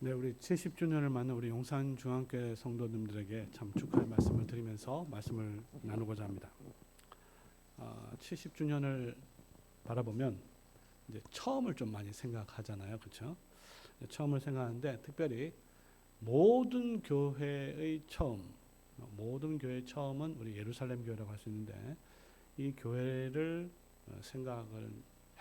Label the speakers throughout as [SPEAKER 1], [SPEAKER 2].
[SPEAKER 1] 네, 우리 70주년을 맞는 우리 용산중앙교회 성도님들에게 참 축하의 말씀을 드리면서 말씀을 나누고자 합니다. 70주년을 바라보면 이제 처음을 좀 많이 생각하잖아요, 그렇죠? 처음을 생각하는데 특별히 모든 교회의 처음, 모든 교회의 처음은 우리 예루살렘 교회라고 할 수 있는데 이 교회를 생각을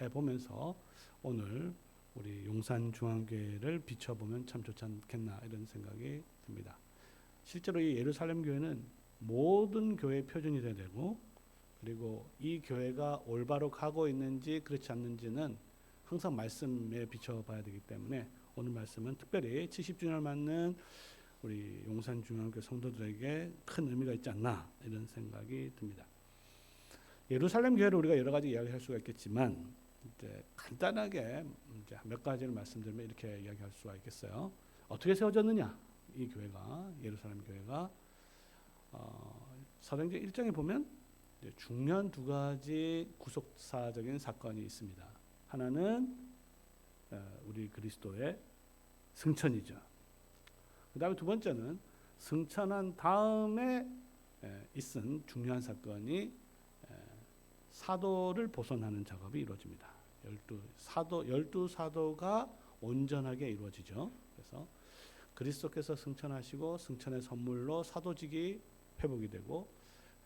[SPEAKER 1] 해보면서 오늘 우리 용산중앙교회를 비춰보면 참 좋지 않겠나 이런 생각이 듭니다. 실제로 이 예루살렘 교회는 모든 교회의 표준이 돼야 되고, 그리고 이 교회가 올바로 가고 있는지 그렇지 않는지는 항상 말씀에 비춰봐야 되기 때문에 오늘 말씀은 특별히 70주년을 맞는 우리 용산중앙교회 성도들에게 큰 의미가 있지 않나 이런 생각이 듭니다. 예루살렘 교회를 우리가 여러 가지 이야기할 수가 있겠지만 이제 간단하게 이제 몇 가지를 말씀드리면 이렇게 이야기할 수가 있겠어요. 어떻게 세워졌느냐? 이 교회가, 예루살렘 교회가 사도행전 1장에 보면 이제 중요한 두 가지 구속사적인 사건이 있습니다. 하나는 우리 그리스도의 승천이죠. 그 다음에 두 번째는 승천한 다음에 있은 중요한 사건이 사도를 보선하는 작업이 이루어집니다. 12사도가 온전하게 이루어지죠. 그래서 그리스도께서 승천하시고 승천의 선물로 사도직이 회복이 되고,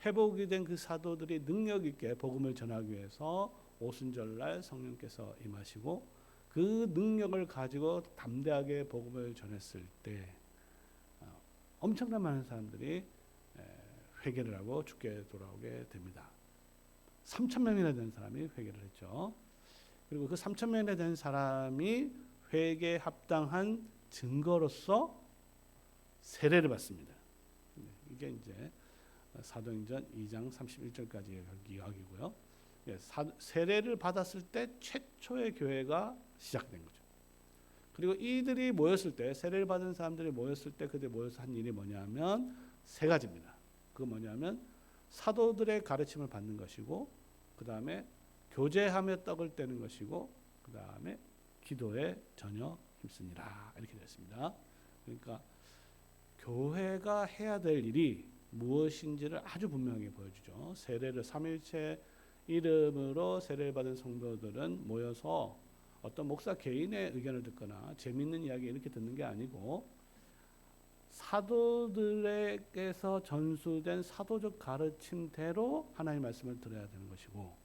[SPEAKER 1] 회복이 된 그 사도들이 능력 있게 복음을 전하기 위해서 오순절날 성령께서 임하시고 그 능력을 가지고 담대하게 복음을 전했을 때 엄청난 많은 사람들이 회개를 하고 주께 돌아오게 됩니다. 3,000명이나 되는 사람이 회개를 했죠. 그리고 그 3,000명이나 되는 사람이 회개에 합당한 증거로서 세례를 받습니다. 이게 이제 사도행전 2장 31절까지의 이야기고요. 세례를 받았을 때 최초의 교회가 시작된 거죠. 그리고 이들이 모였을 때, 세례를 받은 사람들이 모였을 때 그들 모여서 한 일이 뭐냐면 세 가지입니다. 그거 뭐냐면 사도들의 가르침을 받는 것이고, 그 다음에 교제하며 떡을 떼는 것이고, 그 다음에 기도에 전혀 힘쓰니라 이렇게 되었습니다. 그러니까 교회가 해야 될 일이 무엇인지를 아주 분명하게 보여주죠. 세례를 삼일체 이름으로 세례를 받은 성도들은 모여서 어떤 목사 개인의 의견을 듣거나 재미있는 이야기 이렇게 듣는 게 아니고 사도들에게서 전수된 사도적 가르침대로 하나님의 말씀을 들어야 되는 것이고,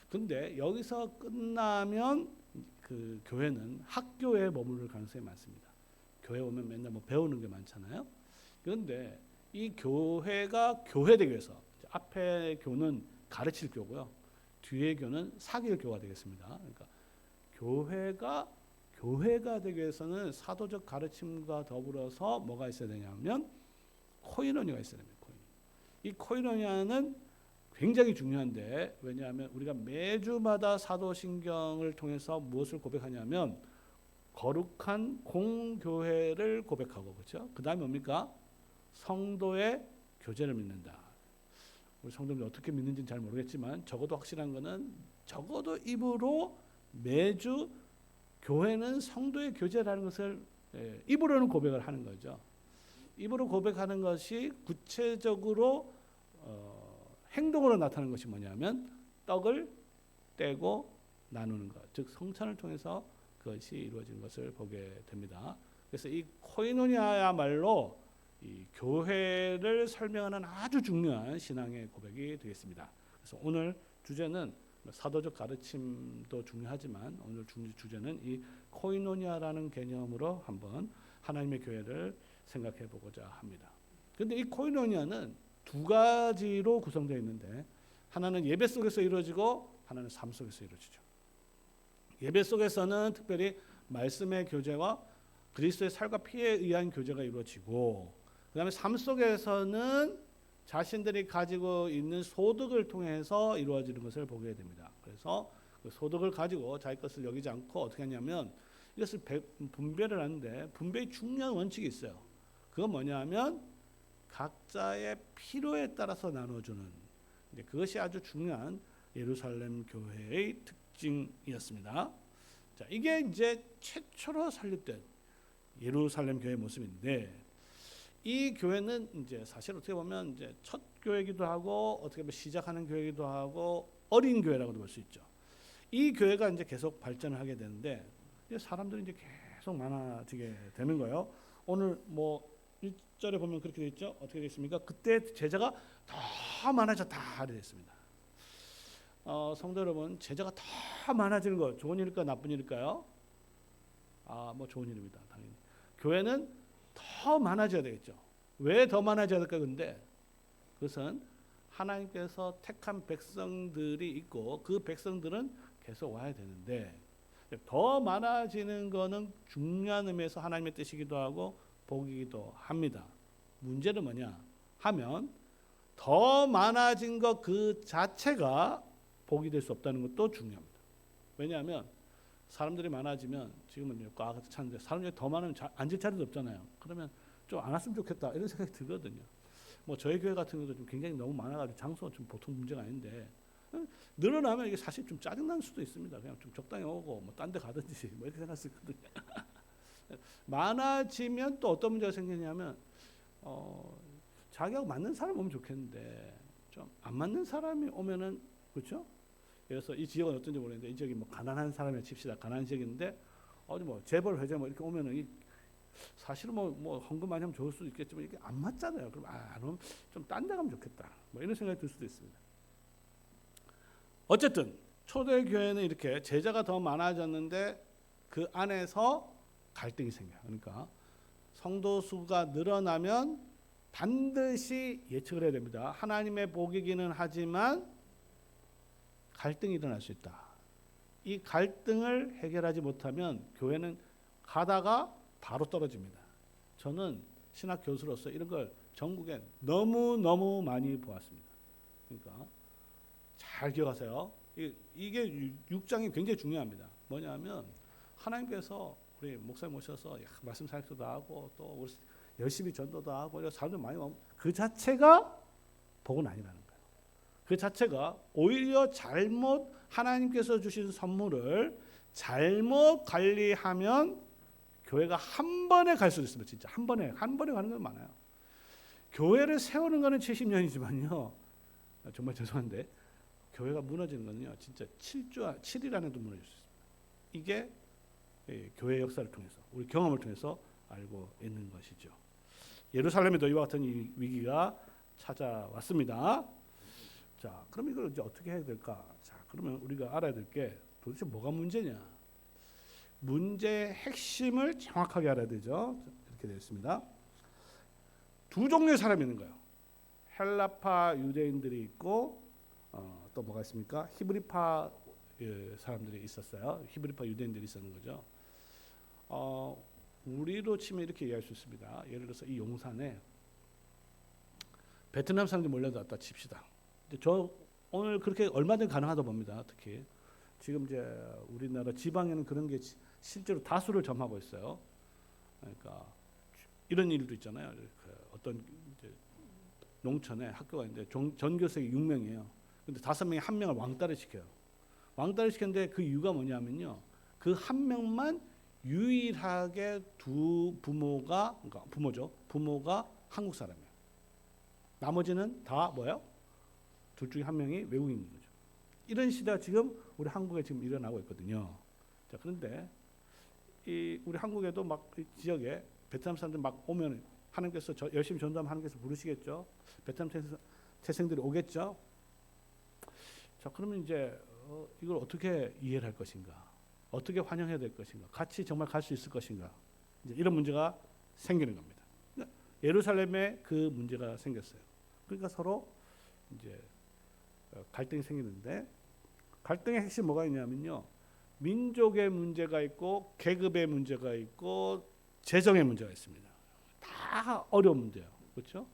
[SPEAKER 1] 근데 여기서 끝나면 그 교회는 학교에 머무를 가능성이 많습니다. 교회 오면 맨날 뭐 배우는 게 많잖아요. 그런데 이 교회가 교회되기 위해서 앞에 교는 가르칠 교고요, 뒤에 교는 사귈 교가 되겠습니다. 그러니까 교회가 되기 위해서는 사도적 가르침과 더불어서 뭐가 있어야 되냐면 코이노니가 있어야 됩니다. 이 코이노니아는 굉장히 중요한데, 왜냐하면 우리가 매주마다 사도신경을 통해서 무엇을 고백하냐면 거룩한 공교회를 고백하고, 그렇죠? 그 다음에 뭡니까? 성도의 교제를 믿는다. 우리 성도들이 어떻게 믿는지는 잘 모르겠지만 적어도 확실한 것은 적어도 입으로 매주 교회는 성도의 교제라는 것을 입으로는 고백을 하는 거죠. 입으로 고백하는 것이 구체적으로 행동으로 나타나는 것이 뭐냐면 떡을 떼고 나누는 것, 즉 성찬을 통해서 그것이 이루어지는 것을 보게 됩니다. 그래서 이 코이노니아야말로 이 교회를 설명하는 아주 중요한 신앙의 고백이 되겠습니다. 그래서 오늘 주제는 사도적 가르침도 중요하지만 오늘 주제는 이 코이노니아라는 개념으로 한번 하나님의 교회를 생각해 보고자 합니다. 그런데 이 코이노니아는 두 가지로 구성되어 있는데, 하나는 예배 속에서 이루어지고 하나는 삶 속에서 이루어지죠. 예배 속에서는 특별히 말씀의 교제와 그리스도의 살과 피에 의한 교제가 이루어지고, 그 다음에 삶 속에서는 자신들이 가지고 있는 소득을 통해서 이루어지는 것을 보게 됩니다. 그래서 그 소득을 가지고 자기 것을 여기지 않고 어떻게 하냐면 이것을 분배를 하는데, 분배의 중요한 원칙이 있어요. 그건 뭐냐면 각자의 필요에 따라서 나눠주는, 그것이 아주 중요한 예루살렘 교회의 특징이었습니다. 자, 이게 이제 최초로 설립된 예루살렘 교회의 모습인데 이 교회는 이제 사실 어떻게 보면 이제 첫 교회이기도 하고 어떻게 보면 시작하는 교회이기도 하고 어린 교회라고도 볼 수 있죠. 이 교회가 이제 계속 발전을 하게 되는데 사람들이 이제 계속 많아지게 되는 거예요. 오늘 뭐 1절에 보면 그렇게 되어 있죠. 어떻게 되어 있습니까? 그때 제자가 더 많아졌다 이렇게 됐습니다. 성도 여러분, 제자가 더 많아지는 거 좋은 일일까 나쁜 일일까요? 뭐 좋은 일입니다. 당연히. 교회는 더 많아져야 되겠죠. 왜 더 많아져야 될까? 근데 그것은 하나님께서 택한 백성들이 있고 그 백성들은 계속 와야 되는데 더 많아지는 거는 중요한 의미에서 하나님의 뜻이기도 하고 복이기도 합니다. 문제는 뭐냐 하면 더 많아진 것 그 자체가 복이 될 수 없다는 것도 중요합니다. 왜냐하면 사람들이 많아지면 지금은 꽉 찼는데 사람들이 더 많으면 앉을 자리도 없잖아요. 그러면 좀 안 왔으면 좋겠다 이런 생각이 들거든요. 뭐 저희 교회 같은 경우도 좀 굉장히 너무 많아가지고 장소가 좀 보통 문제가 아닌데 늘어나면 이게 사실 좀 짜증날 수도 있습니다. 그냥 좀 적당히 오고 뭐 딴 데 가든지 뭐 이렇게 생각할 수 있거든요. 많아지면 또 어떤 문제가 생기냐면 자기하고 맞는 사람 오면 좋겠는데 좀 안 맞는 사람이 오면은 그렇죠? 그래서 이 지역은 어떤지 모르겠는데 이 지역이 뭐 가난한 사람이 칩시다. 가난한 지역인데 어디 뭐 재벌 회장 뭐 이렇게 오면은 사실은 뭐 헌금 많이 하면 좋을 수도 있겠지만 이게 안 맞잖아요. 그럼 안 오면 좀 딴 데 가면 좋겠다. 뭐 이런 생각이 들 수도 있습니다. 어쨌든 초대교회는 이렇게 제자가 더 많아졌는데 그 안에서 갈등이 생겨요. 그러니까 성도 수가 늘어나면 반드시 예측을 해야 됩니다. 하나님의 복이기는 하지만 갈등이 일어날 수 있다. 이 갈등을 해결하지 못하면 교회는 가다가 바로 떨어집니다. 저는 신학 교수로서 이런 걸 전국에 너무 많이 보았습니다. 그러니까 잘 기억하세요. 이게 6장이 굉장히 중요합니다. 뭐냐면 하나님께서 우리 목사님 모셔서 말씀 사역도 하고 또 우리 열심히 전도도 하고 사람들 많이 오면 그 자체가 복은 아니라는 거예요. 그 자체가 오히려 잘못 하나님께서 주신 선물을 잘못 관리하면 교회가 한 번에 갈 수도 있습니다. 진짜 한 번에 가는 건 많아요. 교회를 세우는 거는 70년이지만요. 정말 죄송한데 교회가 무너지는 거는요. 진짜 7일 안에도 무너질 수 있습니다. 이게 교회 역사를 통해서 우리 경험을 통해서 알고 있는 것이죠. 예루살렘에도 이와 같은 위기가 찾아왔습니다. 자, 그럼 이걸 이제 어떻게 해야 될까? 자, 그러면 우리가 알아야 될 게 도대체 뭐가 문제냐? 문제의 핵심을 정확하게 알아야 되죠. 이렇게 되어 있습니다. 두 종류의 사람이 있는 거예요. 헬라파 유대인들이 있고 또 뭐가 있습니까? 히브리파 사람들이 있었어요. 히브리파 유대인들이 있었는 거죠. 우리로 치면 이렇게 이해할 수 있습니다. 예를 들어서 이 용산에 베트남 사람들이 몰려들었다 칩시다. 저 오늘 그렇게 얼마든지 가능하다 봅니다. 특히 지금 이제 우리나라 지방에는 그런 게 실제로 다수를 점하고 있어요. 그러니까 이런 일도 있잖아요. 어떤 이제 농촌에 학교가 있는데 전교생이 6명이에요. 근데 5명이 1명을 왕따를 시켜요. 왕따를 시켰는데 그 이유가 뭐냐면요. 그 1명만 유일하게 두 부모가 그러니까 부모가 한국 사람이에요. 나머지는 다 뭐예요? 둘 중에 1명이 외국인인 거죠. 이런 시대가 지금 우리 한국에 지금 일어나고 있거든요. 자, 그런데 우리 한국에도 막 지역에 베트남 사람들 막 오면 하나님께서 열심히 전도하면 하나님께서 부르시겠죠. 베트남 태생들이 오겠죠. 자, 그러면 이제 이걸 어떻게 이해를 할 것인가? 어떻게 환영해야 될 것인가? 같이 정말 갈 수 있을 것인가? 이제 이런 문제가 생기는 겁니다. 예루살렘에 그 문제가 생겼어요. 그러니까 서로 이제 갈등이 생기는데 갈등의 핵심 뭐가 있냐면요. 민족의 문제가 있고 계급의 문제가 있고 재정의 문제가 있습니다. 다 어려운 문제예요. 그렇죠?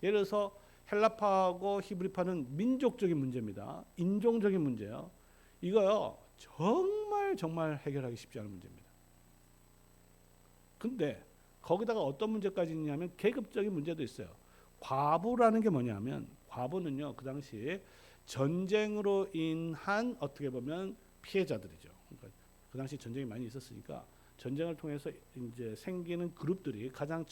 [SPEAKER 1] 예를 들어서 헬라파하고 히브리파는 민족적인 문제입니다. 인종적인 문제예요. 이거요. 정말 해결하기 쉽지 않은 문제입니다. 근데 거기다가 어떤 문제까지 있냐면 계급적인 문제도 있어요. 과부라는 게 뭐냐면 과부는요. 그 당시 전쟁으로 인한 어떻게 보면 피해자들이죠. 그러니까 그 당시 전쟁이 많이 있었으니까 전쟁을 통해서 이제 생기는 그룹들이 가장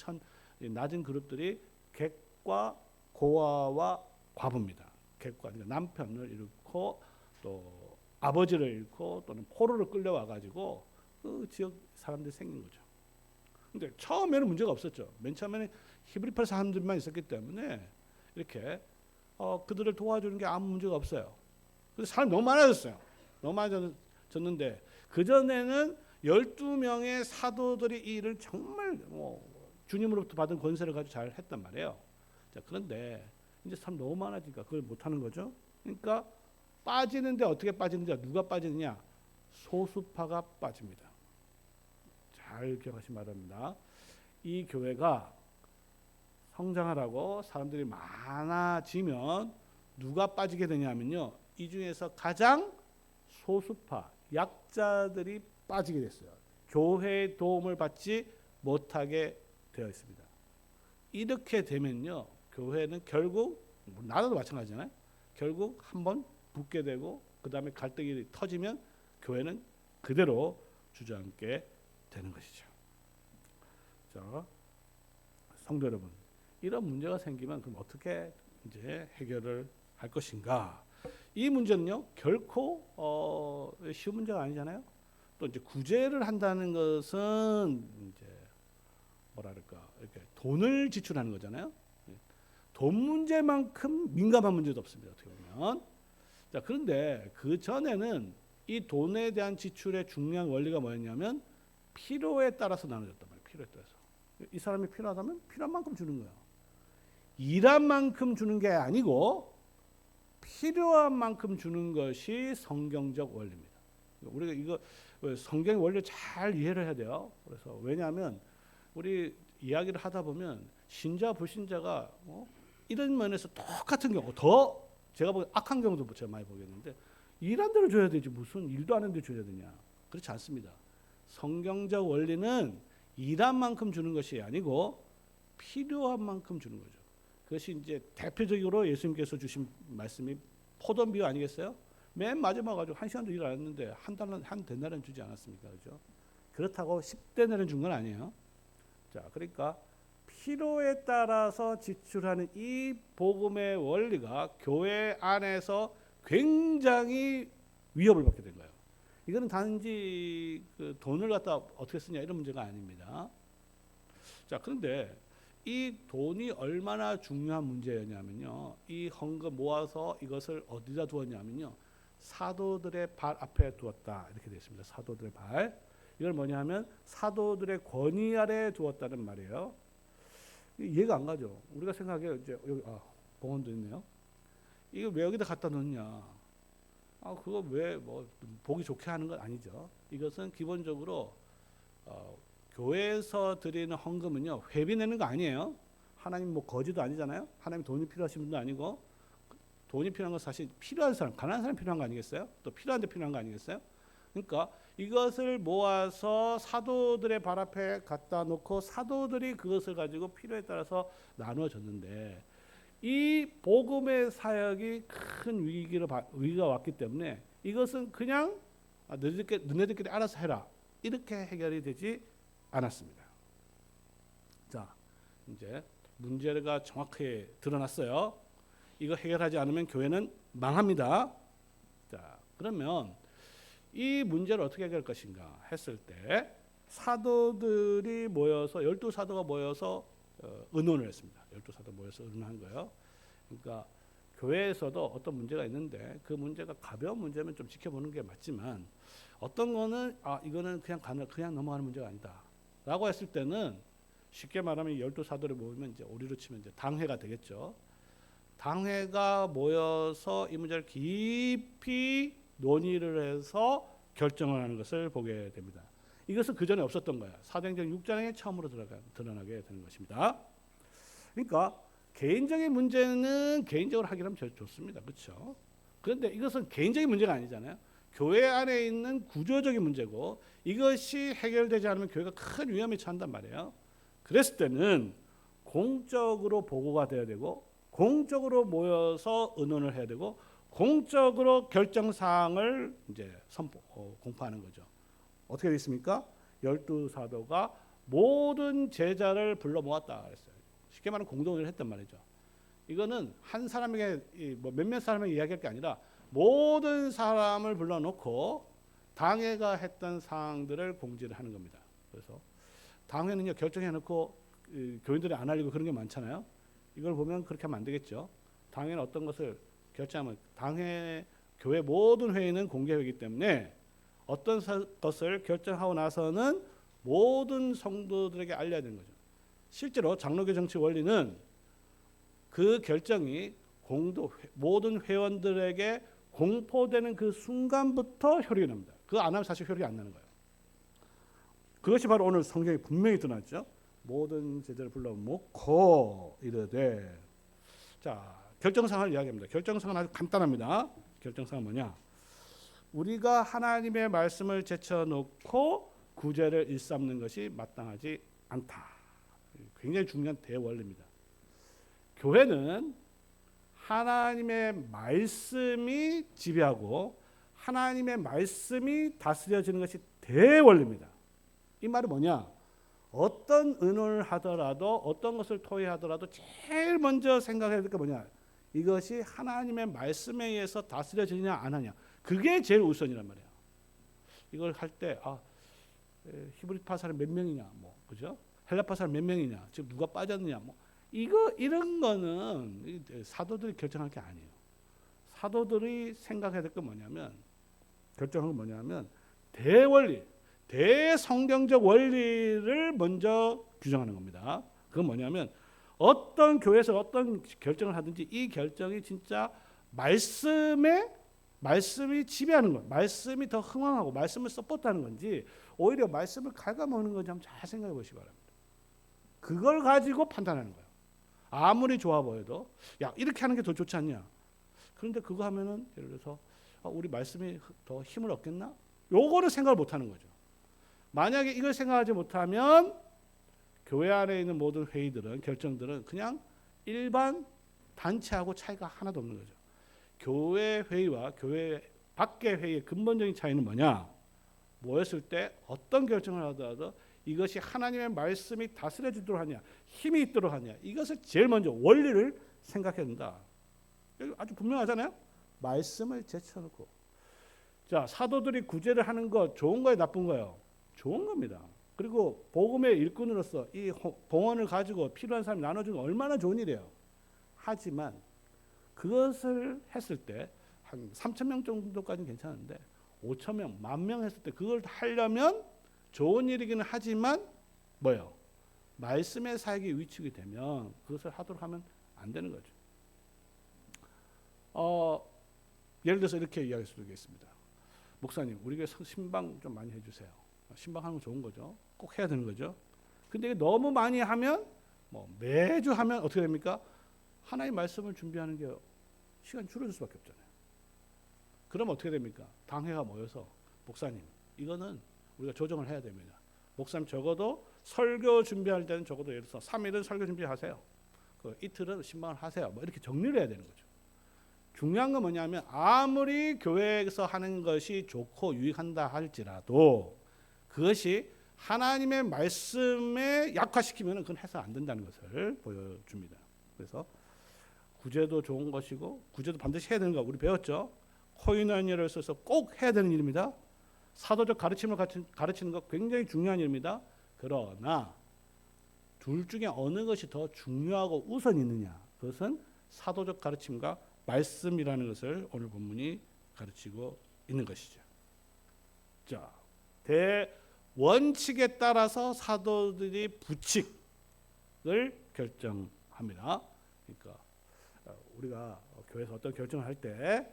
[SPEAKER 1] 낮은 그룹들이 객과 고아와 과부입니다. 객과 그러니까 남편을 잃고 또 아버지를 잃고 또는 포로를 끌려와 가지고 그 지역 사람들이 생긴 거죠. 근데 처음에는 문제가 없었죠. 맨 처음에는 히브리파 사람들만 있었기 때문에 이렇게 그들을 도와주는 게 아무 문제가 없어요. 근데 사람이 너무 많아졌어요. 너무 많아졌는데 그 전에는 12명의 사도들이 이 일을 정말 주님으로부터 받은 권세를 가지고 잘 했단 말이에요. 자, 그런데 이제 사람 너무 많아지니까 그걸 못 하는 거죠. 그러니까 빠지는데 어떻게 빠지느냐? 누가 빠지느냐? 소수파가 빠집니다. 잘 기억하시기 바랍니다. 이 교회가 성장하라고 사람들이 많아지면 누가 빠지게 되냐면요. 이 중에서 가장 소수파, 약자들이 빠지게 됐어요. 교회의 도움을 받지 못하게 되어 있습니다. 이렇게 되면요. 교회는 결국 나라도 마찬가지잖아요. 결국 한번 붙게 되고 그 다음에 갈등이 터지면 교회는 그대로 주저앉게 되는 것이죠. 자, 성도 여러분, 이런 문제가 생기면 그럼 어떻게 이제 해결을 할 것인가? 이 문제는요 결코 쉬운 문제가 아니잖아요. 또 이제 구제를 한다는 것은 이제 뭐랄까 이렇게 돈을 지출하는 거잖아요. 돈 문제만큼 민감한 문제도 없습니다. 어떻게 보면. 자, 그런데 그 전에는 이 돈에 대한 지출의 중요한 원리가 뭐였냐면 필요에 따라서 나눠졌단 말이에요. 필요에 따라서. 이 사람이 필요하다면 필요한 만큼 주는 거예요. 일한 만큼 주는 게 아니고 필요한 만큼 주는 것이 성경적 원리입니다. 우리가 이거 성경의 원리를 잘 이해를 해야 돼요. 그래서 왜냐하면 우리 이야기를 하다 보면 신자 불신자가 이런 면에서 똑같은 경우 더 제가 보기엔 악한 경우도 제가 많이 보겠는데 일한 대로 줘야 되지 무슨 일도 안 했는데 줘야 되냐. 그렇지 않습니다. 성경적 원리는 일한 만큼 주는 것이 아니고 필요한 만큼 주는 거죠. 그것이 이제 대표적으로 예수님께서 주신 말씀이 포도원 비유 아니겠어요? 맨 마지막 가지고 1시간도 일 안 했는데 한 데나리온 주지 않았습니까? 그죠? 그렇다고 10데나리온 준 건 아니에요. 자, 그러니까 필요에 따라서 지출하는 이 복음의 원리가 교회 안에서 굉장히 위협을 받게 된 거예요. 이거는 단지 그 돈을 갖다 어떻게 쓰냐 이런 문제가 아닙니다. 자, 그런데 이 돈이 얼마나 중요한 문제였냐면요. 이 헌금 모아서 이것을 어디다 두었냐면요. 사도들의 발 앞에 두었다. 이렇게 되어 있습니다. 사도들의 발. 이걸 뭐냐면 사도들의 권위 아래에 두었다는 말이에요. 이해가 안 가죠. 우리가 생각해요. 이제 여기 봉헌도 있네요. 이거 왜 여기다 갖다 놓냐? 그거 왜 뭐 보기 좋게 하는 건 아니죠. 이것은 기본적으로 교회에서 드리는 헌금은요 회비 내는 거 아니에요. 하나님 뭐 거지도 아니잖아요. 하나님 돈이 필요하신 분도 아니고 돈이 필요한 건 사실 필요한 사람, 가난한 사람 필요한 거 아니겠어요? 또 필요한데 필요한 거 아니겠어요? 그러니까 이것을 모아서 사도들의 발 앞에 갖다 놓고 사도들이 그것을 가지고 필요에 따라서 나누어 줬는데 이 복음의 사역이 큰 위기가 왔기 때문에 이것은 그냥 너네들끼리 알아서 해라 이렇게 해결이 되지 않았습니다. 자, 이제 문제가 정확하게 드러났어요. 이거 해결하지 않으면 교회는 망합니다. 자, 그러면 이 문제를 어떻게 해결할 것인가 했을 때 사도들이 모여서 12사도가 모여서 의논을 했습니다. 12사도 모여서 의논한 거예요. 그러니까 교회에서도 어떤 문제가 있는데 그 문제가 가벼운 문제면 좀 지켜보는 게 맞지만 어떤 거는 이거는 그냥 넘어가는 문제가 아니다. 라고 했을 때는 쉽게 말하면 12사도를 모이면 이제 우리로 치면 이제 당회가 되겠죠. 당회가 모여서 이 문제를 깊이 논의를 해서 결정을 하는 것을 보게 됩니다. 이것은 그 전에 없었던 거야. 사도행전 6장에 처음으로 드러나게 되는 것입니다. 그러니까 개인적인 문제는 개인적으로 하기로 하면 제일 좋습니다. 그렇죠? 그런데 이것은 개인적인 문제가 아니잖아요. 교회 안에 있는 구조적인 문제고 이것이 해결되지 않으면 교회가 큰 위험에 처한단 말이에요. 그랬을 때는 공적으로 보고가 돼야 되고 공적으로 모여서 의논을 해야 되고 공적으로 결정 사항을 이제 공포하는 거죠. 어떻게 되어 있습니까? 열두 사도가 모든 제자를 불러 모았다 그랬어요. 쉽게 말하면 공동회의를 했단 말이죠. 이거는 한 사람에게 뭐 몇몇 사람에게 이야기할 게 아니라 모든 사람을 불러놓고 당회가 했던 사항들을 공지를 하는 겁니다. 그래서 당회는요 결정해놓고 교인들이 안 알리고 그런 게 많잖아요. 이걸 보면 그렇게 하면 안 되겠죠. 당회는 어떤 것을 결정하면 당회 교회 모든 회의는 공개회이기 때문에 어떤 것을 결정하고 나서는 모든 성도들에게 알려야 되는 거죠. 실제로 장로교 정치 원리는 그 결정이 모든 회원들에게 공포되는 그 순간부터 효력이 납니다. 그거 안 하면 사실 효력이 안 나는 거예요. 그것이 바로 오늘 성경에 분명히 드러났죠. 모든 제자를 불러 모고 이르되. 자, 결정사항을 이야기합니다. 결정사항은 아주 간단합니다. 결정사항은 뭐냐? 우리가 하나님의 말씀을 제쳐놓고 구제를 일삼는 것이 마땅하지 않다. 굉장히 중요한 대원리입니다. 교회는 하나님의 말씀이 지배하고 하나님의 말씀이 다스려지는 것이 대원리입니다. 이 말은 뭐냐? 어떤 의논을 하더라도 어떤 것을 토의하더라도 제일 먼저 생각해야 될 게 뭐냐? 이것이 하나님의 말씀에 의해서 다스려지느냐 안 하냐. 그게 제일 우선이란 말이에요. 이걸 할 때 히브리파 사람 몇 명이냐, 뭐 그죠? 헬라파 사람 몇 명이냐, 지금 누가 빠졌느냐, 뭐 이런 거는 사도들이 결정할 게 아니에요. 사도들이 생각해야 될 게 뭐냐면 결정한 건 뭐냐면 대원리, 대성경적 원리를 먼저 규정하는 겁니다. 그건 뭐냐면 어떤 교회에서 어떤 결정을 하든지 이 결정이 진짜 말씀이 지배하는 것, 말씀이 더 흥황하고 말씀을 서포트하는 건지 오히려 말씀을 갉아먹는 건지 한번 잘 생각해 보시기 바랍니다. 그걸 가지고 판단하는 거예요. 아무리 좋아 보여도 야 이렇게 하는 게 더 좋지 않냐. 그런데 그거 하면은 예를 들어서 우리 말씀이 더 힘을 얻겠나? 요거를 생각을 못하는 거죠. 만약에 이걸 생각하지 못하면 교회 안에 있는 모든 회의들은 결정들은 그냥 일반 단체하고 차이가 하나도 없는 거죠. 교회 회의와 교회 밖의 회의의 근본적인 차이는 뭐냐? 모였을 때 어떤 결정을 하더라도 이것이 하나님의 말씀이 다스려지도록 하냐, 힘이 있도록 하냐, 이것을 제일 먼저 원리를 생각해야 된다. 아주 분명하잖아요. 말씀을 제쳐놓고. 자, 사도들이 구제를 하는 거 좋은 거예요, 나쁜 거예요? 좋은 겁니다. 그리고 복음의 일꾼으로서 이 봉헌을 가지고 필요한 사람이 나눠주는 건 얼마나 좋은 일이에요. 하지만 그것을 했을 때 한 3,000명 정도까지는 괜찮은데 5,000명, 10,000명 했을 때 그걸 하려면 좋은 일이기는 하지만 뭐예요? 말씀의 사역이 위축이 되면 그것을 하도록 하면 안 되는 거죠. 예를 들어서 이렇게 이야기할 수도 있겠습니다. 목사님, 우리 교회 신방 좀 많이 해주세요. 신방하는 거 좋은 거죠. 꼭 해야 되는 거죠. 근데 너무 많이 하면 뭐 매주 하면 어떻게 됩니까? 하나의 말씀을 준비하는 게 시간이 줄어들 수밖에 없잖아요. 그럼 어떻게 됩니까? 당회가 모여서 목사님, 이거는 우리가 조정을 해야 됩니다. 목사님 적어도 설교 준비할 때는 적어도 예를 들어서 3일은 설교 준비하세요. 그 이틀은 신방을 하세요. 뭐 이렇게 정리를 해야 되는 거죠. 중요한 건 뭐냐면 아무리 교회에서 하는 것이 좋고 유익한다 할지라도 그것이 하나님의 말씀에 약화시키면 그건 해서 안 된다는 것을 보여줍니다. 그래서 구제도 좋은 것이고 구제도 반드시 해야 되는 거 우리 배웠죠. 코이노니아를 써서 꼭 해야 되는 일입니다. 사도적 가르침을 가르치는 것 굉장히 중요한 일입니다. 그러나 둘 중에 어느 것이 더 중요하고 우선이 있느냐, 그것은 사도적 가르침과 말씀이라는 것을 오늘 본문이 가르치고 있는 것이죠. 자, 대원칙에 따라서 사도들이 부칙을 결정합니다. 그러니까 우리가 교회에서 어떤 결정을 할 때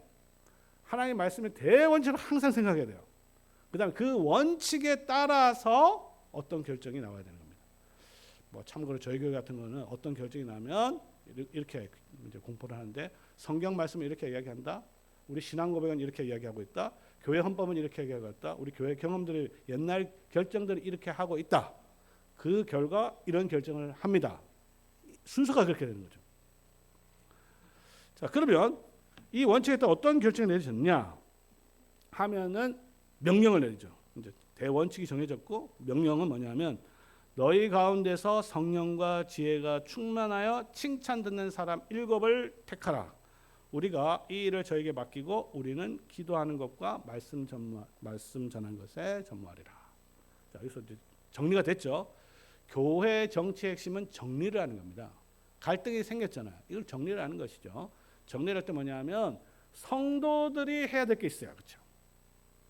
[SPEAKER 1] 하나님의 말씀의 대원칙을 항상 생각해야 돼요. 그 다음에 그 원칙에 따라서 어떤 결정이 나와야 되는 겁니다. 뭐 참고로 저희 교회 같은 거는 어떤 결정이 나면 이렇게 이제 공포를 하는데 성경 말씀은 이렇게 이야기한다. 우리 신앙 고백은 이렇게 이야기하고 있다. 교회 헌법은 이렇게 이야기하고 있다. 우리 교회 경험들이 옛날 결정들이 이렇게 하고 있다. 그 결과 이런 결정을 합니다. 순서가 그렇게 되는 거죠. 자, 그러면 이 원칙에 따라 어떤 결정을 내리셨냐 하면은 명령을 내리죠. 이제 대원칙이 정해졌고 명령은 뭐냐면 너희 가운데서 성령과 지혜가 충만하여 칭찬 듣는 사람 7을 택하라. 우리가 이 일을 저에게 맡기고 우리는 기도하는 것과 말씀 전하는 것에 전무하리라. 자, 여기서 이제 정리가 됐죠. 교회 정치의 핵심은 정리를 하는 겁니다. 갈등이 생겼잖아요. 이걸 정리를 하는 것이죠. 정리를 할 때 뭐냐면 성도들이 해야 될 게 있어요. 그렇죠?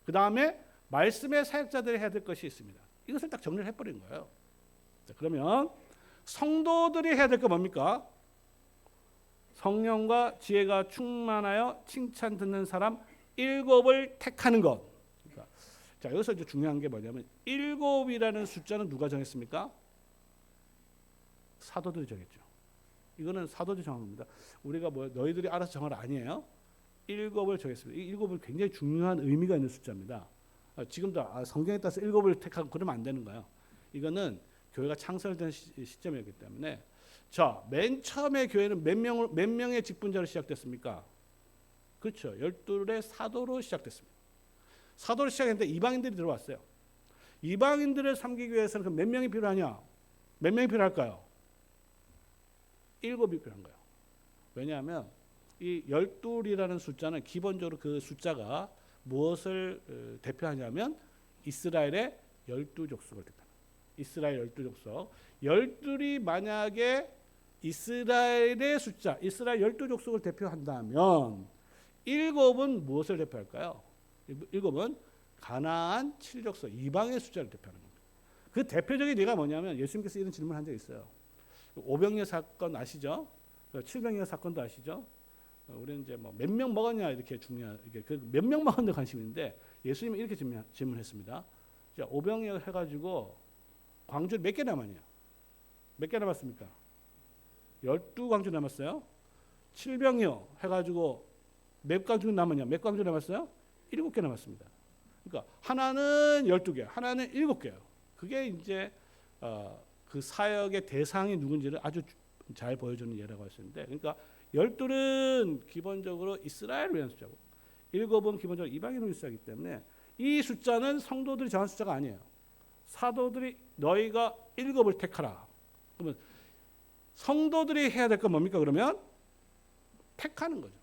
[SPEAKER 1] 그 다음에 말씀의 사역자들이 해야 될 것이 있습니다. 이것을 딱 정리를 해버린 거예요. 자, 그러면 성도들이 해야 될 게 뭡니까? 성령과 지혜가 충만하여 칭찬 듣는 사람 7을 택하는 것. 그러니까 자, 여기서 이제 중요한 게 뭐냐면 7이라는 숫자는 누가 정했습니까? 사도들이 정했죠. 이거는 사도들이 정한 겁니다. 우리가 뭐 너희들이 알아서 정하라 아니에요. 7을 정했습니다. 이 7은 굉장히 중요한 의미가 있는 숫자입니다. 지금도 성경에 따라서 7을 택하고 그러면 안 되는 거예요. 이거는 교회가 창설된 시점이었기 때문에 자, 맨 처음에 교회는 몇 명의 직분자로 시작됐습니까? 그렇죠. 12의 사도로 시작됐습니다. 사도로 시작했는데 이방인들이 들어왔어요. 이방인들을 섬기기 위해서는 몇 명이 필요하냐? 몇 명이 필요할까요? 7이 필요한 거예요. 왜냐하면 이 12이라는 숫자는 기본적으로 그 숫자가 무엇을 대표하냐면 이스라엘의 12족속을 대표합니다. 이스라엘 12족속. 12이 만약에 이스라엘의 숫자, 이스라엘 12족속을 대표한다면 7은 무엇을 대표할까요? 7은 가나안 7족속, 이방의 숫자를 대표하는 겁니다. 그 대표적인 예가 뭐냐면 예수님께서 이런 질문을 한 적이 있어요. 오병이어 사건 아시죠? 칠병이어 사건도 아시죠? 우리는 이제 뭐 몇 명 먹었냐 이렇게 중요한 이게 그 몇 명 먹었는데 관심인데 예수님이 이렇게 질문했습니다. 자, 오병이어 해가지고 광주 몇 개 남았냐? 몇 개 남았습니까? 12광주 남았어요. 칠병이어 해가지고 몇 광주 남았냐? 몇 광주 남았어요? 7개 남았습니다. 그러니까 하나는 12개, 하나는 7개예요. 그게 이제 그 사역의 대상이 누군지를 아주 잘 보여주는 예라고 할 수 있는데, 그러니까 12는 기본적으로 이스라엘을 위한 숫자고 7은 기본적으로 이방인을 위한 숫자이기 때문에 이 숫자는 성도들이 정한 숫자가 아니에요. 사도들이 너희가 7을 택하라. 그러면 성도들이 해야 될 건 뭡니까? 그러면 택하는 거죠.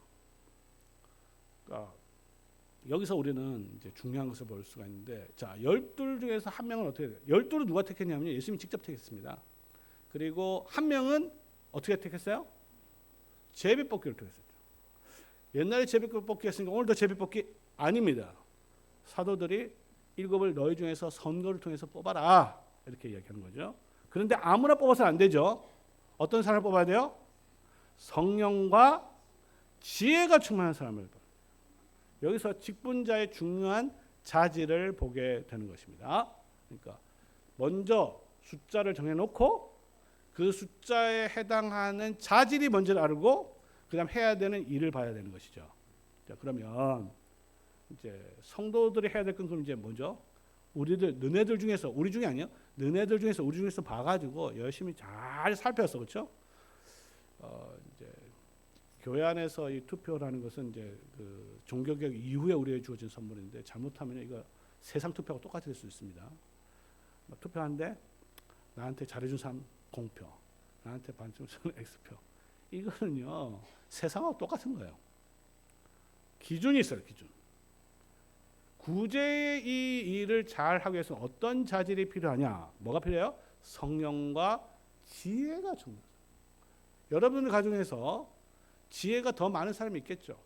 [SPEAKER 1] 그러니까 여기서 우리는 이제 중요한 것을 볼 수가 있는데, 자, 12 중에서 한 명은 어떻게 돼요? 12를 누가 택했냐면 예수님이 직접 택했습니다. 그리고 한 명은 어떻게 택했어요? 제비뽑기를 택했어요. 옛날에 제비뽑기 했으니까 오늘도 제비뽑기 아닙니다. 사도들이 7을 너희 중에서 선거를 통해서 뽑아라 이렇게 이야기하는 거죠. 그런데 아무나 뽑아서는 안 되죠. 어떤 사람을 뽑아야 돼요? 성령과 지혜가 충만한 사람을 뽑아요. 여기서 직분자의 중요한 자질을 보게 되는 것입니다. 그러니까 먼저 숫자를 정해놓고 그 숫자에 해당하는 자질이 뭔지를 알고 그다음 해야 되는 일을 봐야 되는 것이죠. 자, 그러면 이제 성도들이 해야 될 건 그럼 이제 뭐죠? 우리들 너네들 중에서 우리 중에 아니요. 너네들 중에서 우리 중에서 봐가지고 열심히 잘 살펴서 그렇죠? 이제 교회 안에서 이 투표라는 것은 이제 그 종교개혁 이후에 우리에게 주어진 선물인데 잘못하면 이거 세상 투표하고 똑같이 될 수 있습니다. 투표하는데 나한테 잘해준 사람 공표, 나한테 반쯤 쓰는 X표. 이거는요 세상하고 똑같은 거예요. 기준이 있어요. 기준. 구제의 이 일을 잘 하기 위해서 어떤 자질이 필요하냐? 뭐가 필요해요? 성령과 지혜가 중요해요. 여러분들 가정에서 지혜가 더 많은 사람이 있겠죠.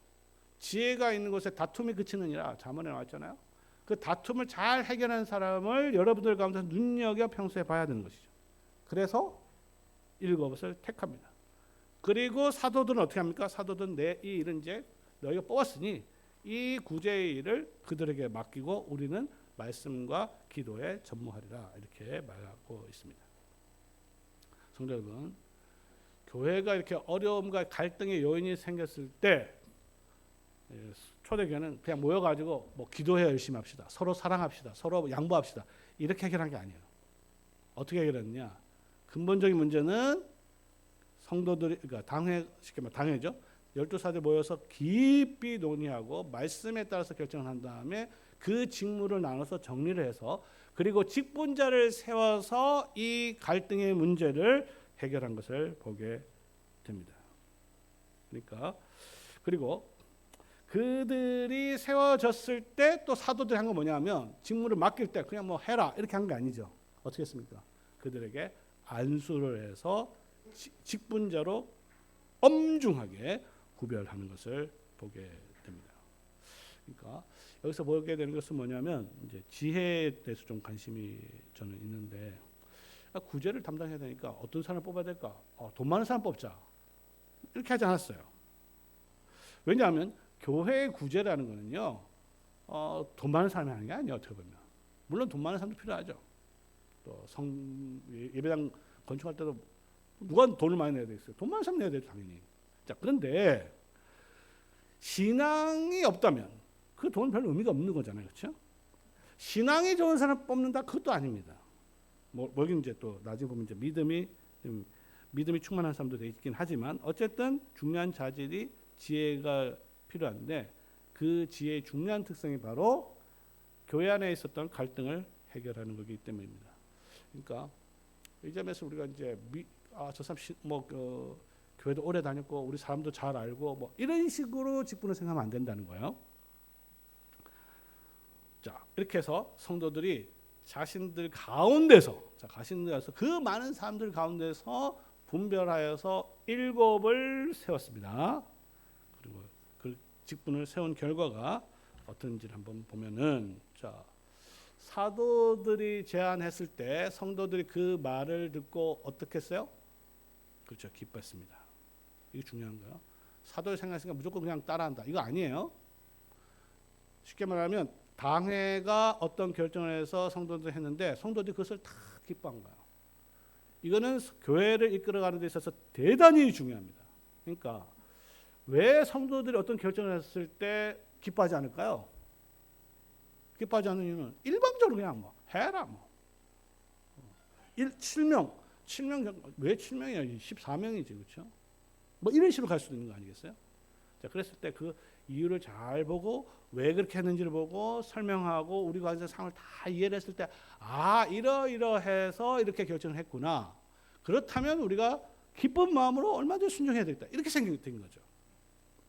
[SPEAKER 1] 지혜가 있는 곳에 다툼이 그치느니라 잠언에 나왔잖아요. 그 다툼을 잘 해결하는 사람을 여러분들 가운데 눈여겨 평소에 봐야 되는 것이죠. 그래서 7을 택합니다. 그리고 사도들은 어떻게 합니까? 사도들은 내 이 일은 이제 너희가 뽑았으니 이 구제의 일을 그들에게 맡기고 우리는 말씀과 기도에 전무하리라 이렇게 말하고 있습니다. 성도 여러분, 교회가 이렇게 어려움과 갈등의 요인이 생겼을 때 초대교회는 그냥 모여가지고 뭐 기도해야 열심히 합시다. 서로 사랑합시다. 서로 양보합시다. 이렇게 해결한 게 아니에요. 어떻게 해결했느냐? 근본적인 문제는 성도들이 그러니까 쉽게 말하면 당회죠. 12사들 모여서 깊이 논의하고 말씀에 따라서 결정을 한 다음에 그 직무를 나눠서 정리를 해서 그리고 직분자를 세워서 이 갈등의 문제를 해결한 것을 보게 됩니다. 그러니까 그리고 그들이 세워졌을 때 또 사도들이 한 건 뭐냐면 직무를 맡길 때 그냥 뭐 해라 이렇게 한 게 아니죠. 어떻게 했습니까? 그들에게 안수를 해서 직분자로 엄중하게 구별하는 것을 보게 됩니다. 그러니까 여기서 보게 되는 것은 뭐냐면 이제 지혜에 대해서 좀 관심이 저는 있는데 구제를 담당해야 되니까 어떤 사람을 뽑아야 될까? 돈 많은 사람 뽑자. 이렇게 하지 않았어요. 왜냐하면 교회의 구제라는 거는요, 돈 많은 사람이 하는 게 아니에요. 어떻게 보면 물론 돈 많은 사람도 필요하죠. 또 예배당 건축할 때도 누가 돈을 많이 내야 되겠어요? 돈 많은 사람 내야 되죠, 당연히. 자, 그런데 신앙이 없다면 그 돈은 별 의미가 없는 거잖아요, 그렇죠? 신앙이 좋은 사람 뽑는다 그것도 아닙니다. 뭐긴 이제 또 나중에 보면 이제 믿음이 충만한 사람도 돼 있긴 하지만 어쨌든 중요한 자질이 지혜가 필요한데 그 지혜의 중요한 특성이 바로 교회 안에 있었던 갈등을 해결하는 거기 때문입니다. 그러니까 이 점에서 우리가 이제 저 사람 교회도 오래 다녔고 우리 사람도 잘 알고 뭐 이런 식으로 직분을 생각하면 안 된다는 거예요. 자, 이렇게 해서 성도들이 자신들 가운데서 그 많은 사람들 가운데서 분별하여서 7을 세웠습니다. 그리고 그 직분을 세운 결과가 어떤지를 한번 보면은, 자, 사도들이 제안했을 때 성도들이 그 말을 듣고 어떻게 했어요? 그렇죠, 기뻐했습니다. 이게 중요한 거예요. 사도를 생각했으니까 무조건 그냥 따라한다, 이거 아니에요. 쉽게 말하면 당회가 어떤 결정을 해서 성도들이 했는데 성도들이 그것을 다 기뻐한 거예요. 이거는 교회를 이끌어가는 데 있어서 대단히 중요합니다. 그러니까 왜 성도들이 어떤 결정을 했을 때 기뻐하지 않을까요? 기뻐하지 않는 이유는 일방적으로 그냥 뭐 해라 뭐 7명 왜 7명이야? 14명이지, 그렇죠? 뭐 이런 식으로 갈 수도 있는 거 아니겠어요? 자, 그랬을 때 그 이유를 잘 보고 왜 그렇게 했는지를 보고 설명하고 우리가 가진 상황을 다 이해를 했을 때 이러이러해서 이렇게 결정을 했구나. 그렇다면 우리가 기쁜 마음으로 얼마든지 순종해야 되겠다. 이렇게 생각이 된 거죠.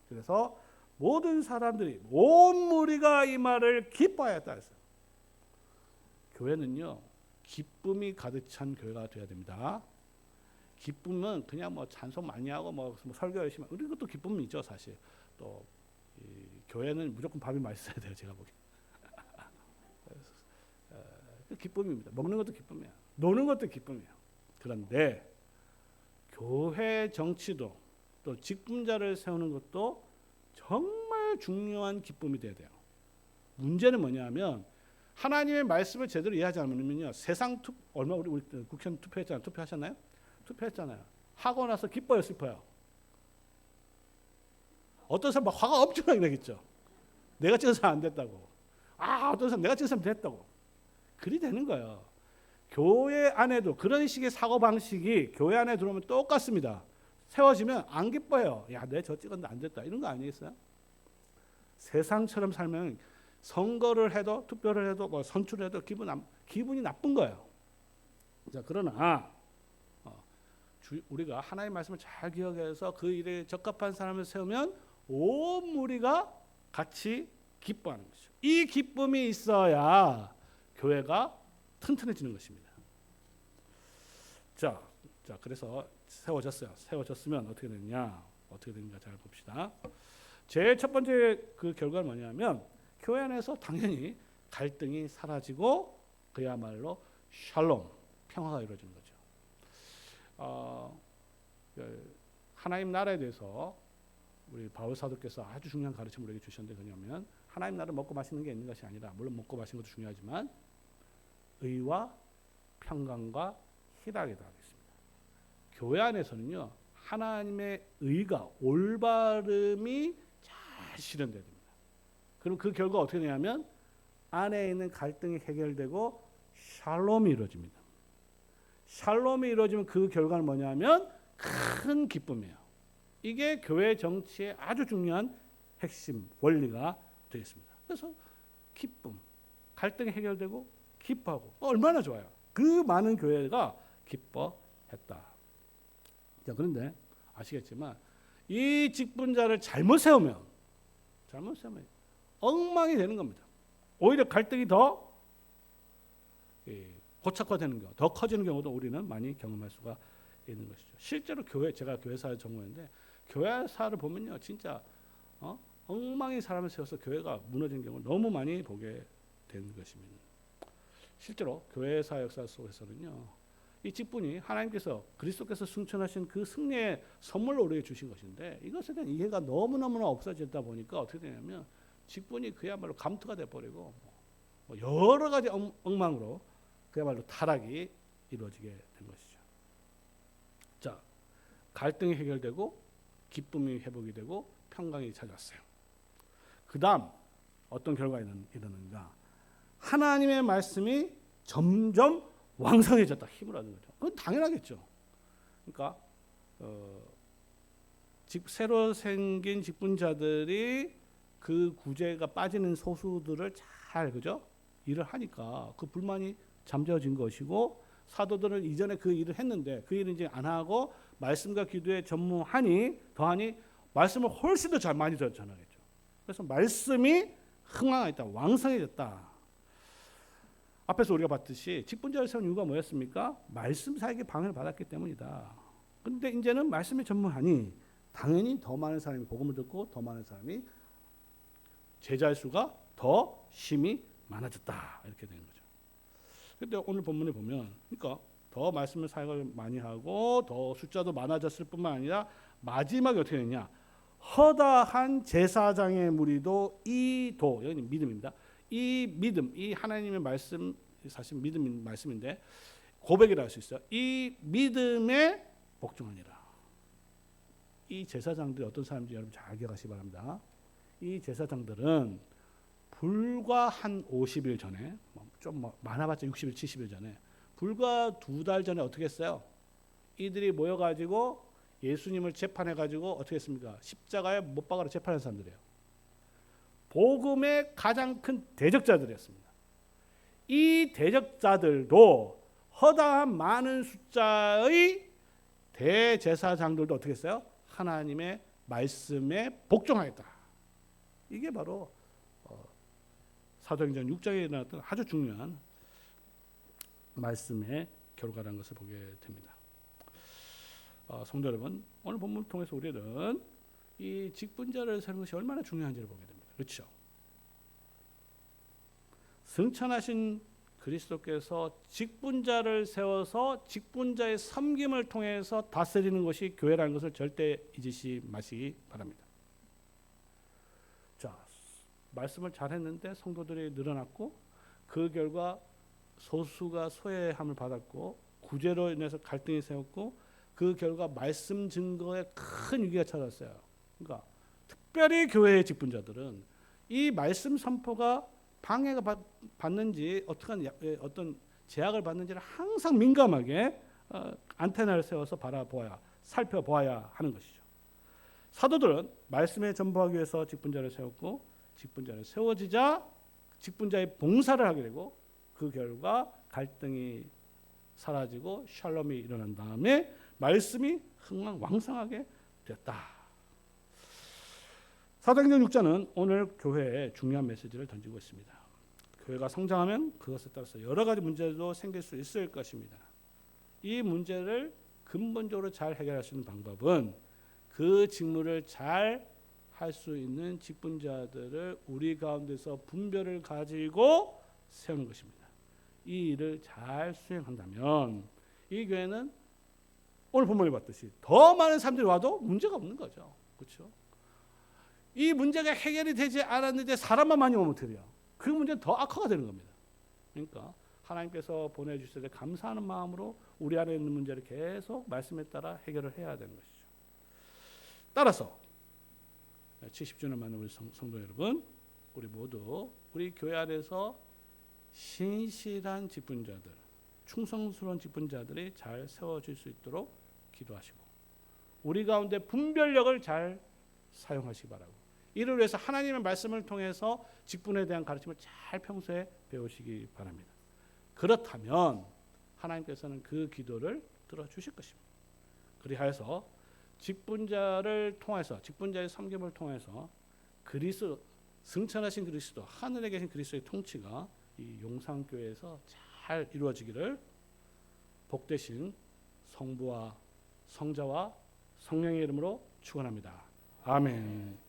[SPEAKER 1] 그래서 모든 사람들이 온 무리가 이 말을 기뻐하였다 했어요. 교회는요, 기쁨이 가득 찬 교회가 돼야 됩니다. 기쁨은 그냥 뭐 찬송 많이 하고 뭐 설교 열심히 하고 이런 것도 기쁨이죠, 사실. 또 교회는 무조건 밥이 맛있어야 돼요, 제가 보기엔. 기쁨입니다. 먹는 것도 기쁨이에요. 노는 것도 기쁨이에요. 그런데 교회 정치도 또 직분자를 세우는 것도 정말 중요한 기쁨이 돼야 돼요. 문제는 뭐냐면 하나님의 말씀을 제대로 이해하지 않으면요, 세상 얼마 우리 국회의원 투표했잖아요. 투표하셨나요? 투표했잖아요. 하고 나서 기뻐요, 슬퍼요? 어떤 사람 막 화가 엄청나게 나겠죠. 내가 찍은 사람 안 됐다고. 어떤 사람 내가 찍은 사람 됐다고. 그리 되는 거예요. 교회 안에도 그런 식의 사고 방식이 교회 안에 들어오면 똑같습니다. 세워지면 안 기뻐요. 야, 내 저 찍었는데 안 됐다. 이런 거 아니겠어요? 세상처럼 살면 선거를 해도 투표를 해도 뭐 선출을 해도 기분이 나쁜 거예요. 자, 그러나 우리가 하나님의 말씀을 잘 기억해서 그 일에 적합한 사람을 세우면 온 무리가 같이 기뻐하는 것이죠. 이 기쁨이 있어야 교회가 튼튼해지는 것입니다. 자, 그래서 세워졌어요. 세워졌으면 어떻게 되느냐? 어떻게 되는가 잘 봅시다. 제일 첫 번째 그 결과는 뭐냐면 교회 안에서 당연히 갈등이 사라지고 그야말로 샬롬, 평화가 이루어지는 거죠. 하나님 나라에 대해서 우리 바울 사도께서 아주 중요한 가르침을 우리에게 주셨는데, 뭐냐면 하나님 나라를 먹고 마시는 게 있는 것이 아니라, 물론 먹고 마시는 것도 중요하지만 의와 평강과 희락이다 하겠습니다. 교회 안에서는요, 하나님의 의가 올바름이 잘 실현돼야 됩니다. 그럼 그 결과 어떻게 되냐면 안에 있는 갈등이 해결되고 샬롬이 이루어집니다. 샬롬이 이루어지면 그 결과는 뭐냐면 큰 기쁨이에요. 이게 교회 정치의 아주 중요한 핵심 원리가 되겠습니다. 그래서 기쁨, 갈등이 해결되고 기뻐하고 얼마나 좋아요. 그 많은 교회가 기뻐했다. 자, 그런데 아시겠지만 이 직분자를 잘못 세우면 엉망이 되는 겁니다. 오히려 갈등이 더 고착화되는 경우, 더 커지는 경우도 우리는 많이 경험할 수가 있는 것이죠. 실제로 제가 교회사를 전공했는데 교회사를 보면요, 진짜 엉망인 사람을 세워서 교회가 무너진 경우 너무 많이 보게 되는 것입니다. 실제로 교회사 역사 속에서는요, 이 직분이 하나님께서 그리스도께서 승천하신 그 승리의 선물로 우리에게 주신 것인데 이것에 대한 이해가 너무너무나 없어지다 보니까 어떻게 되냐면 직분이 그야말로 감투가 돼버리고 여러 가지 엉망으로 그야말로 타락이 이루어지게 된 것이죠. 자, 갈등이 해결되고 기쁨이 회복이 되고 평강이 찾아왔어요. 그 다음 어떤 결과가 일어나는가? 하나님의 말씀이 점점 왕성해졌다. 힘을 얻는 거죠. 그건 당연하겠죠. 그러니까 새로 생긴 직분자들이 그 구제가 빠지는 소수들을 잘 그죠? 일을 하니까 그 불만이 잠재워진 것이고 사도들은 이전에 그 일을 했는데 그 일을 이제 안 하고 말씀과 기도에 전무하니 더하니 말씀을 훨씬 더 잘 많이 전하겠죠. 그래서 말씀이 흥황했다. 왕성해졌다. 앞에서 우리가 봤듯이 직분자를 세운 이유가 뭐였습니까? 말씀 사역의 방해를 받았기 때문이다. 그런데 이제는 말씀에 전무하니 당연히 더 많은 사람이 복음을 듣고 더 많은 사람이 제자의 수가 더 심히 많아졌다. 이렇게 되는 거죠. 그런데 오늘 본문에 보면 그러니까 더 말씀을 사역을 많이 하고 더 숫자도 많아졌을 뿐만 아니라 마지막에 어떻게 되냐? 허다한 제사장의 무리도 여기 믿음입니다. 이 믿음, 이 하나님의 말씀, 사실 믿음 말씀인데 고백이라 할 수 있어요. 이 믿음에 복종하니라. 이 제사장들이 어떤 사람인지 여러분 잘 기억하시기 바랍니다. 이 제사장들은 불과 한 50일 전에, 좀 많아봤자 60일, 70일 전에, 불과 2달 전에 어떻게 했어요? 이들이 모여가지고 예수님을 재판해가지고 어떻게 했습니까? 십자가에 못 박아서 재판한 사람들이에요. 복음의 가장 큰 대적자들이었습니다. 이 대적자들도 허다한 많은 숫자의 대제사장들도 어떻게 했어요? 하나님의 말씀에 복종하였다. 이게 바로 사도행전 6장에 일어났던 아주 중요한 말씀의 결과라는 것을 보게 됩니다. 성도 여러분, 오늘 본문을 통해서 우리는 이 직분자를 세우는 것이 얼마나 중요한지를 보게 됩니다. 그렇죠? 승천하신 그리스도께서 직분자를 세워서 직분자의 섬김을 통해서 다스리는 것이 교회라는 것을 절대 잊으시 마시기 바랍니다. 자, 말씀을 잘했는데 성도들이 늘어났고 그 결과 소수가 소외함을 받았고 구제로 인해서 갈등이 세웠고 그 결과 말씀 증거에 큰 위기가 찾아왔어요. 그러니까 특별히 교회의 직분자들은 이 말씀 선포가 방해가 받는지 어떤 제약을 받는지를 항상 민감하게 안테나를 세워서 살펴보아야 하는 것이죠. 사도들은 말씀에 전부하기 위해서 직분자를 세웠고 직분자를 세워지자 직분자의 봉사를 하게 되고 그 결과 갈등이 사라지고 샬롬이 일어난 다음에 말씀이 흥왕왕성하게 되었다. 사도행전 6장은 오늘 교회에 중요한 메시지를 던지고 있습니다. 교회가 성장하면 그것에 따라서 여러 가지 문제도 생길 수 있을 것입니다. 이 문제를 근본적으로 잘 해결할 수 있는 방법은 그 직무를 잘 할 수 있는 직분자들을 우리 가운데서 분별을 가지고 세우는 것입니다. 이 일을 잘 수행한다면 이 교회는 오늘 본문에 봤듯이 더 많은 사람들이 와도 문제가 없는 거죠. 그렇죠? 이 문제가 해결이 되지 않았는데 사람만 많이 오면 어떻게 돼요? 그 문제는 더 악화가 되는 겁니다. 그러니까 하나님께서 보내주실 때 감사하는 마음으로 우리 안에 있는 문제를 계속 말씀에 따라 해결을 해야 되는 것이죠. 따라서 70주년 맞는 우리 성도 여러분, 우리 모두 우리 교회 안에서 신실한 직분자들, 충성스러운 직분자들이 잘 세워질 수 있도록 기도하시고 우리 가운데 분별력을 잘 사용하시기 바라고 이를 위해서 하나님의 말씀을 통해서 직분에 대한 가르침을 잘 평소에 배우시기 바랍니다. 그렇다면 하나님께서는 그 기도를 들어주실 것입니다. 그리하여서 직분자를 통해서 직분자의 섬김을 통해서 그리스도 승천하신 그리스도 하늘에 계신 그리스도의 통치가 이 용산교회에서 잘 이루어지기를 복되신 성부와 성자와 성령의 이름으로 축원합니다. 아멘.